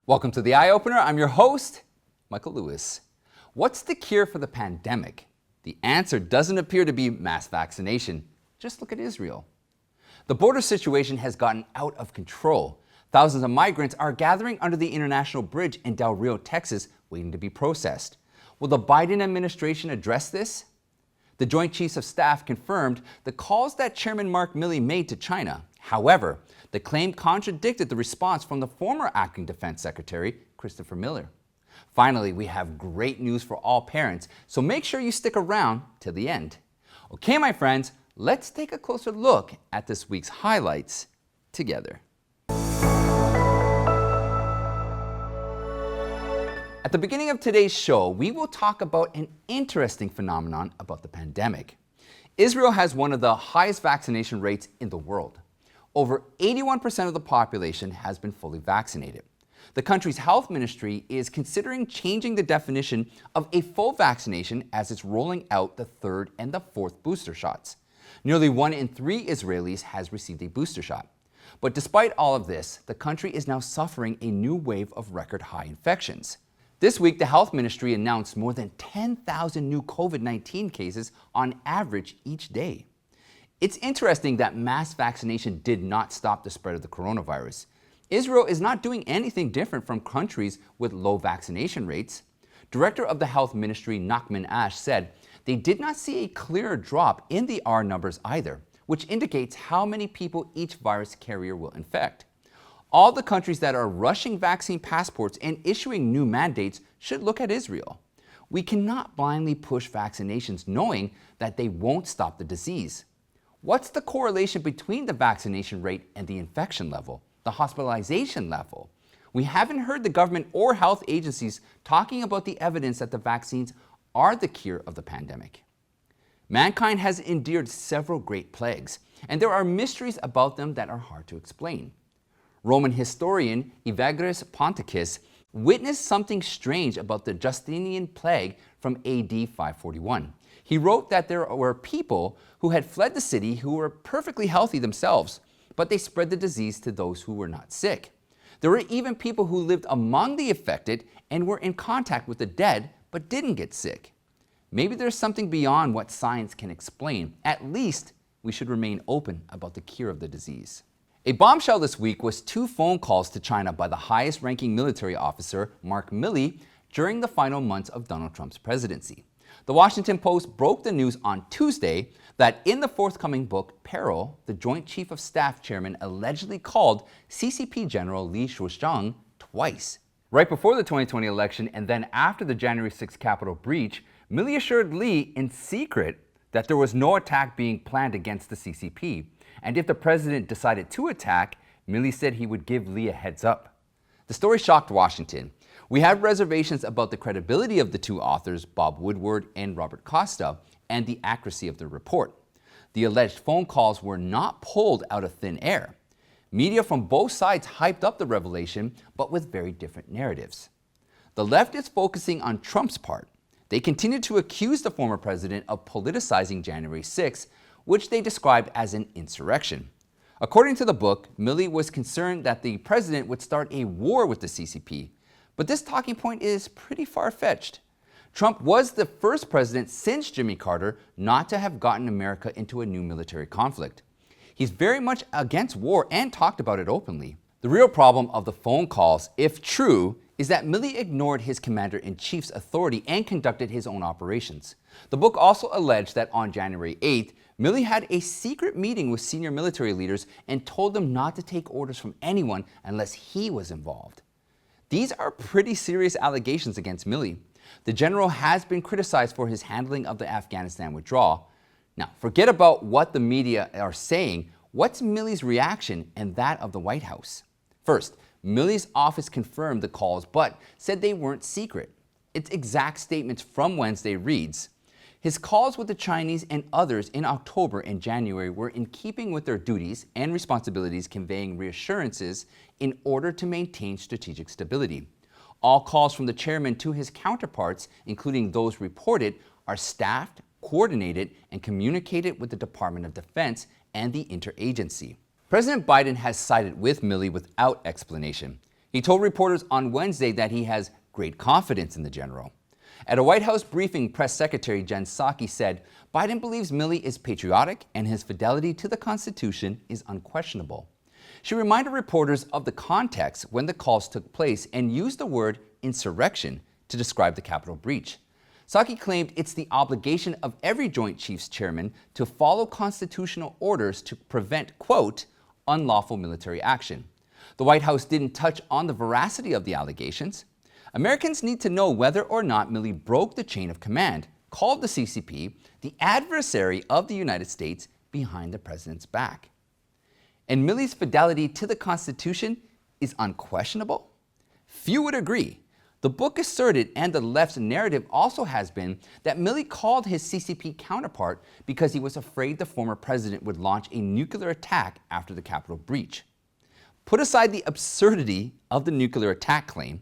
Welcome to The Eye Opener. I'm your host, Michael Lewis. What's the cure for the pandemic? The answer doesn't appear to be mass vaccination. Just look at Israel. The border situation has gotten out of control. Thousands of migrants are gathering under the International Bridge in Del Rio, Texas, waiting to be processed. Will the Biden administration address this? The Joint Chiefs of Staff confirmed the calls that Chairman Mark Milley made to China. However, the claim contradicted the response from the former acting defense secretary, Christopher Miller. Finally, we have great news for all parents, so make sure you stick around till the end. Okay, my friends, let's take a closer look at this week's highlights together. At the beginning of today's show, we will talk about an interesting phenomenon about the pandemic. Israel has one of the highest vaccination rates in the world. Over 81% of the population has been fully vaccinated. The country's health ministry is considering changing the definition of a full vaccination as it's rolling out the third and the fourth booster shots. Nearly 1 in 3 Israelis has received a booster shot. But despite all of this, the country is now suffering a new wave of record high infections. This week, the health ministry announced more than 10,000 new COVID-19 cases on average each day. It's interesting that mass vaccination did not stop the spread of the coronavirus. Israel is not doing anything different from countries with low vaccination rates. Director of the health ministry, Nachman Ash, said they did not see a clear drop in the R numbers either, which indicates how many people each virus carrier will infect. All the countries that are rushing vaccine passports and issuing new mandates should look at Israel. We cannot blindly push vaccinations knowing that they won't stop the disease. What's the correlation between the vaccination rate and the infection level, the hospitalization level? We haven't heard the government or health agencies talking about the evidence that the vaccines are the cure of the pandemic. Mankind has endured several great plagues, and there are mysteries about them that are hard to explain. Roman historian Evagrius Ponticus witnessed something strange about the Justinian plague from AD 541. He wrote that there were people who had fled the city who were perfectly healthy themselves, but they spread the disease to those who were not sick. There were even people who lived among the affected and were in contact with the dead, but didn't get sick. Maybe there's something beyond what science can explain. At least we should remain open about the cure of the disease. A bombshell this week was 2 phone calls to China by the highest-ranking military officer, Mark Milley, during the final months of Donald Trump's presidency. The Washington Post broke the news on Tuesday that in the forthcoming book, Peril, the Joint Chief of Staff chairman allegedly called CCP General Li Shuoshang twice. Right before the 2020 election and then after the January 6th Capitol breach, Milley assured Li in secret that there was no attack being planned against the CCP. And if the president decided to attack, Milley said he would give Li a heads up. The story shocked Washington. We have reservations about the credibility of the 2 authors, Bob Woodward and Robert Costa, and the accuracy of the report. The alleged phone calls were not pulled out of thin air. Media from both sides hyped up the revelation, but with very different narratives. The left is focusing on Trump's part. They continue to accuse the former president of politicizing January 6th, which they described as an insurrection. According to the book, Milley was concerned that the president would start a war with the CCP. But this talking point is pretty far-fetched. Trump was the first president since Jimmy Carter not to have gotten America into a new military conflict. He's very much against war and talked about it openly. The real problem of the phone calls, if true, is that Milley ignored his commander-in-chief's authority and conducted his own operations. The book also alleged that on January 8th, Milley had a secret meeting with senior military leaders and told them not to take orders from anyone unless he was involved. These are pretty serious allegations against Milley. The general has been criticized for his handling of the Afghanistan withdrawal. Now, forget about what the media are saying. What's Milley's reaction and that of the White House? First, Milley's office confirmed the calls but said they weren't secret. Its exact statements from Wednesday reads, his calls with the Chinese and others in October and January were in keeping with their duties and responsibilities conveying reassurances in order to maintain strategic stability. All calls from the chairman to his counterparts, including those reported, are staffed, coordinated, and communicated with the Department of Defense and the interagency. President Biden has sided with Milley without explanation. He told reporters on Wednesday that he has great confidence in the general. At a White House briefing, Press Secretary Jen Psaki said Biden believes Milley is patriotic and his fidelity to the Constitution is unquestionable. She reminded reporters of the context when the calls took place and used the word insurrection to describe the Capitol breach. Psaki claimed it's the obligation of every Joint Chiefs chairman to follow constitutional orders to prevent, quote, unlawful military action. The White House didn't touch on the veracity of the allegations. Americans need to know whether or not Milley broke the chain of command, called the CCP the adversary of the United States behind the president's back. And Milley's fidelity to the Constitution is unquestionable? Few would agree. The book asserted, and the left's narrative also has been, that Milley called his CCP counterpart because he was afraid the former president would launch a nuclear attack after the Capitol breach. Put aside the absurdity of the nuclear attack claim,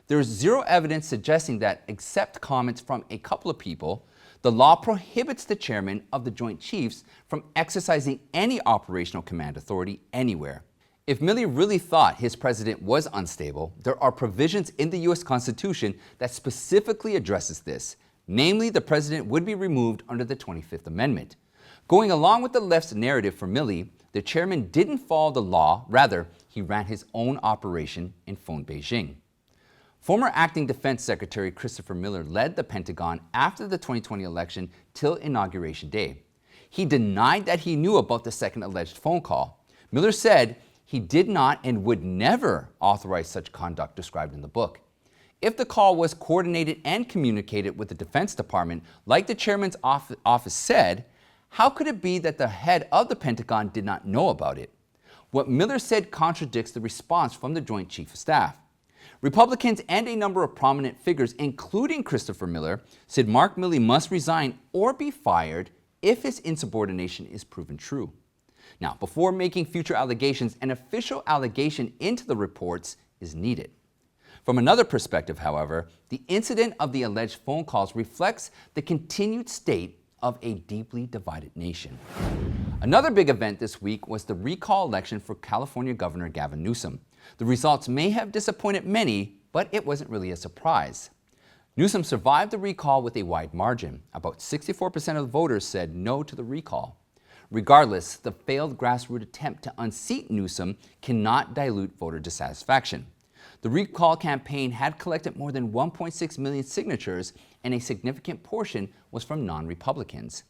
there is zero evidence suggesting that, except comments from a couple of people, the law prohibits the chairman of the Joint Chiefs from exercising any operational command authority anywhere. If Milley really thought his president was unstable, there are provisions in the U.S. Constitution that specifically addresses this. Namely, the president would be removed under the 25th Amendment. Going along with the left's narrative for Milley, the chairman didn't follow the law. Rather, he ran his own operation and phoned Beijing. Former Acting Defense Secretary Christopher Miller led the Pentagon after the 2020 election till Inauguration Day. He denied that he knew about the second alleged phone call. Miller said he did not and would never authorize such conduct described in the book. If the call was coordinated and communicated with the Defense Department, like the chairman's office said, how could it be that the head of the Pentagon did not know about it? What Miller said contradicts the response from the Joint Chief of Staff. Republicans and a number of prominent figures, including Christopher Miller, said Mark Milley must resign or be fired if his insubordination is proven true. Now, before making future allegations, an official allegation into the reports is needed. From another perspective, however, the incident of the alleged phone calls reflects the continued state of a deeply divided nation. Another big event this week was the recall election for California Governor Gavin Newsom. The results may have disappointed many, but it wasn't really a surprise. Newsom survived the recall with a wide margin. About 64% of the voters said no to the recall. Regardless, the failed grassroots attempt to unseat Newsom cannot dilute voter dissatisfaction. The recall campaign had collected more than 1.6 million signatures, and a significant portion was from non-Republicans.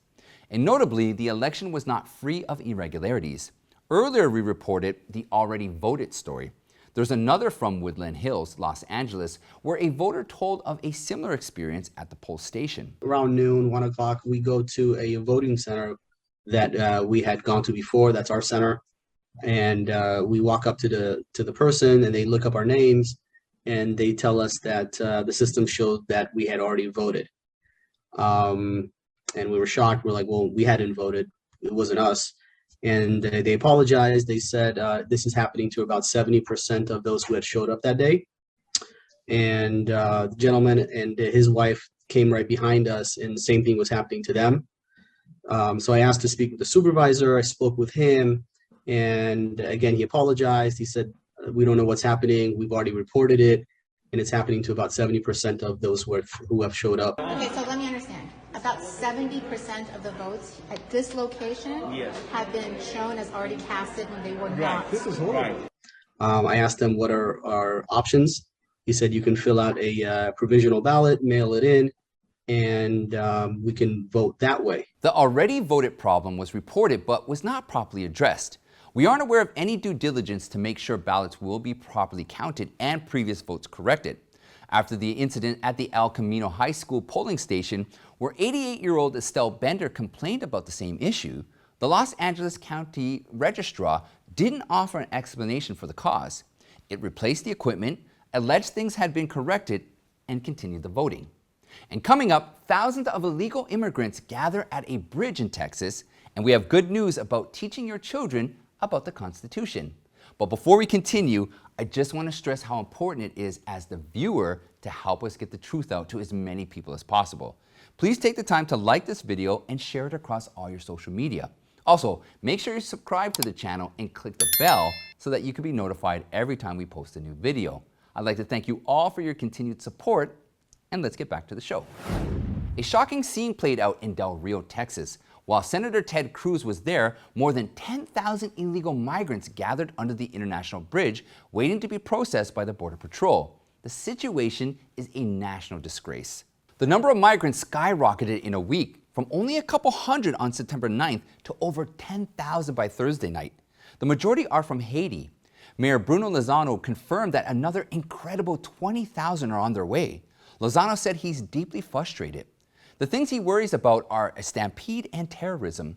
And notably, the election was not free of irregularities. Earlier, we reported the already voted story. There's another from Woodland Hills, Los Angeles, where a voter told of a similar experience at the poll station. Around noon, 1 o'clock, we go to a voting center that we had gone to before. That's our center. And we walk up to the person, and they look up our names, and they tell us that the system showed that we had already voted. And we were shocked. We're like, well, we hadn't voted. It wasn't us. And they apologized. They said this is happening to about 70% of those who had showed up that day. And the gentleman and his wife came right behind us, and the same thing was happening to them. So I asked to speak with the supervisor. I spoke with him. And again, he apologized. He said, we don't know what's happening. We've already reported it. And it's happening to about 70% of those who have showed up. Okay, so let me understand. About 70% of the votes at this location have been shown as already casted when they were not. This is horrible. I asked them what are our options. He said you can fill out a provisional ballot, mail it in, and we can vote that way. The already voted problem was reported but was not properly addressed. We aren't aware of any due diligence to make sure ballots will be properly counted and previous votes corrected. After the incident at the El Camino High School polling station, where 88-year-old Estelle Bender complained about the same issue, the Los Angeles County Registrar didn't offer an explanation for the cause. It replaced the equipment, alleged things had been corrected, and continued the voting. And coming up, thousands of illegal immigrants gather at a bridge in Texas, and we have good news about teaching your children about the Constitution. But before we continue, I just want to stress how important it is as the viewer to help us get the truth out to as many people as possible. Please take the time to like this video and share it across all your social media. Also, make sure you subscribe to the channel and click the bell so that you can be notified every time we post a new video. I'd like to thank you all for your continued support, and let's get back to the show. A shocking scene played out in Del Rio, Texas. While Senator Ted Cruz was there, more than 10,000 illegal migrants gathered under the International Bridge, waiting to be processed by the Border Patrol. The situation is a national disgrace. The number of migrants skyrocketed in a week, from only a couple hundred on September 9th to over 10,000 by Thursday night. The majority are from Haiti. Mayor Bruno Lozano confirmed that another incredible 20,000 are on their way. Lozano said he's deeply frustrated. The things he worries about are a stampede and terrorism.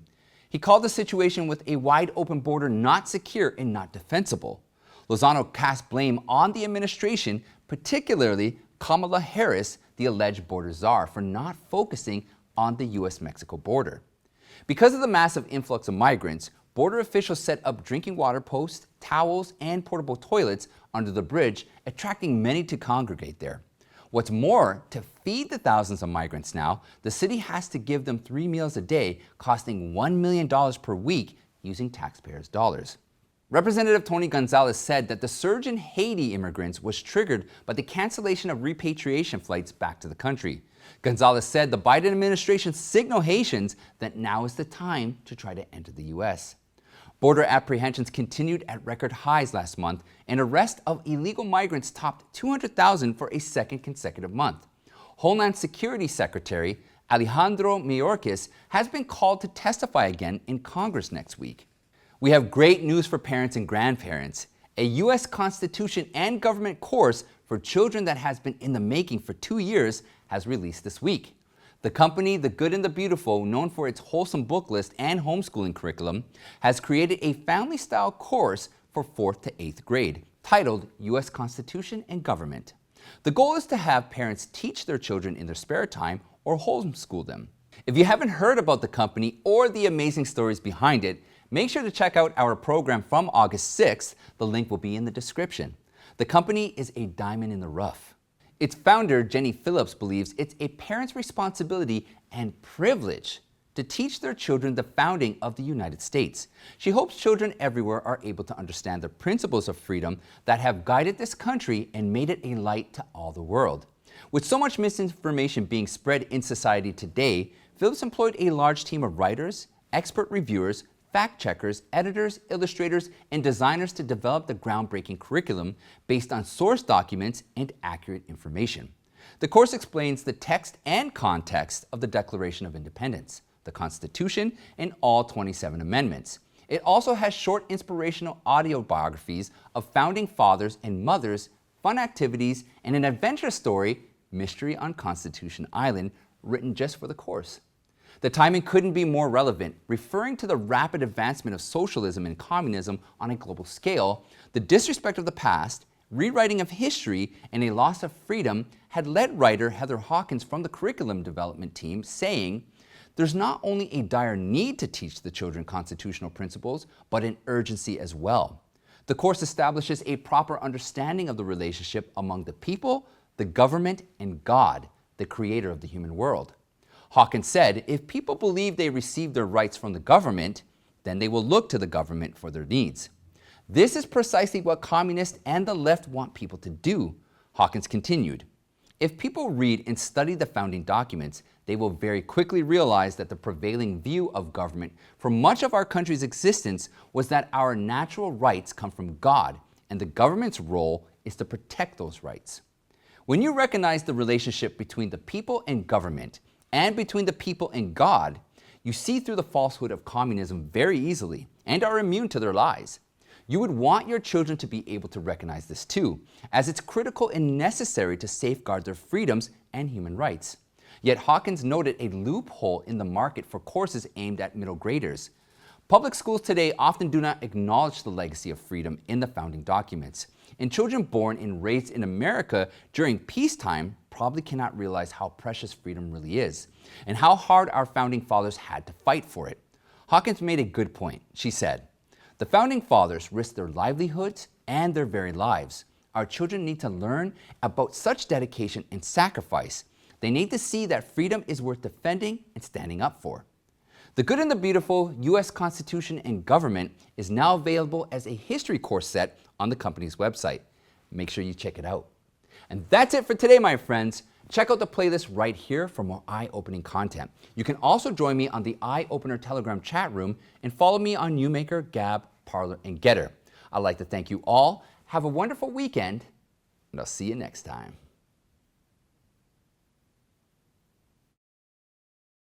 He called the situation with a wide open border not secure and not defensible. Lozano cast blame on the administration, particularly Kamala Harris, the alleged border czar, for not focusing on the U.S.-Mexico border. Because of the massive influx of migrants, border officials set up drinking water posts, towels, and portable toilets under the bridge, attracting many to congregate there. What's more, to feed the thousands of migrants now, the city has to give them 3 meals a day, costing $1 million per week using taxpayers' dollars. Representative Tony Gonzalez said that the surge in Haiti immigrants was triggered by the cancellation of repatriation flights back to the country. Gonzalez said the Biden administration signaled Haitians that now is the time to try to enter the U.S. Border apprehensions continued at record highs last month, and arrest of illegal migrants topped 200,000 for a second consecutive month. Homeland Security Secretary Alejandro Mayorkas has been called to testify again in Congress next week. We have great news for parents and grandparents. A U.S. Constitution and government course for children that has been in the making for 2 years has released this week. The company, The Good and the Beautiful, known for its wholesome book list and homeschooling curriculum, has created a family-style course for 4th to 8th grade, titled U.S. Constitution and Government. The goal is to have parents teach their children in their spare time or homeschool them. If you haven't heard about the company or the amazing stories behind it, make sure to check out our program from August 6th. The link will be in the description. The company is a diamond in the rough. Its founder, Jenny Phillips, believes it's a parent's responsibility and privilege to teach their children the founding of the United States. She hopes children everywhere are able to understand the principles of freedom that have guided this country and made it a light to all the world. With so much misinformation being spread in society today, Phillips employed a large team of writers, expert reviewers, fact-checkers, editors, illustrators, and designers to develop the groundbreaking curriculum based on source documents and accurate information. The course explains the text and context of the Declaration of Independence, the Constitution, and all 27 amendments. It also has short inspirational audio biographies of founding fathers and mothers, fun activities, and an adventure story, Mystery on Constitution Island, written just for the course. The timing couldn't be more relevant, referring to the rapid advancement of socialism and communism on a global scale. The disrespect of the past, rewriting of history, and a loss of freedom had led writer Heather Hawkins from the curriculum development team saying, "There's not only a dire need to teach the children constitutional principles, but an urgency as well." The course establishes a proper understanding of the relationship among the people, the government, and God, the creator of the human world. Hawkins said, if people believe they receive their rights from the government, then they will look to the government for their needs. This is precisely what communists and the left want people to do, Hawkins continued. If people read and study the founding documents, they will very quickly realize that the prevailing view of government for much of our country's existence was that our natural rights come from God, and the government's role is to protect those rights. When you recognize the relationship between the people and government, and between the people and God, you see through the falsehood of communism very easily and are immune to their lies. You would want your children to be able to recognize this too, as it's critical and necessary to safeguard their freedoms and human rights. Yet Hawkins noted a loophole in the market for courses aimed at middle graders. Public schools today often do not acknowledge the legacy of freedom in the founding documents, and children born and raised in America during peacetime probably cannot realize how precious freedom really is, and how hard our founding fathers had to fight for it. Hawkins made a good point. She said, "The founding fathers risked their livelihoods and their very lives. Our children need to learn about such dedication and sacrifice. They need to see that freedom is worth defending and standing up for." The Good and the Beautiful, U.S. Constitution and Government is now available as a history course set on the company's website. Make sure you check it out. And that's it for today, my friends. Check out the playlist right here for more eye-opening content. You can also join me on the Eye Opener Telegram chat room and follow me on Newmaker, Gab, Parler, and Getter. I'd like to thank you all. Have a wonderful weekend, and I'll see you next time.